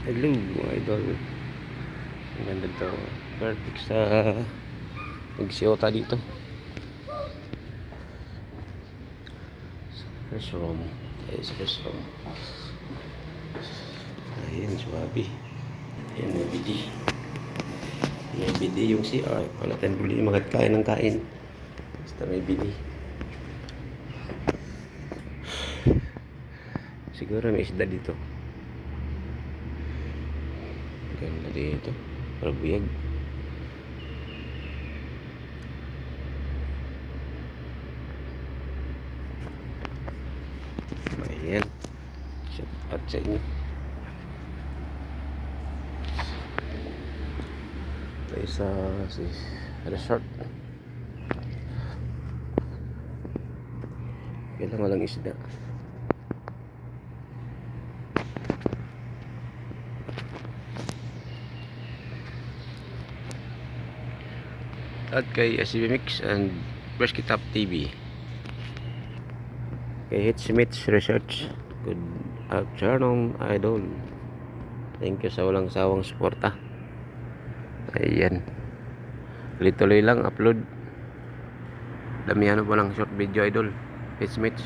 Hello mga idol. Ang ganda to. Perfect sa nagsiyota dito. First room. Ayun sa first room. Ayan, swabe. Ayan, may BD. May BD yung CR. Wala tayong buli magkain ng kain. Basta may BD. Siguro may isda dito. Ganda dito. Parang buyag. Ayan. Shout out sa inyo. Tayo sa resort. Kailangan walang isda. At kay SCB Mix and Rescue Top TV. Kay Hitchmits Research. Good afternoon, idol. Thank you sa walang sawang suporta. Ayan. Tuloy-tuloy lang upload. Damihan mo lang short video, idol. Hitchmits.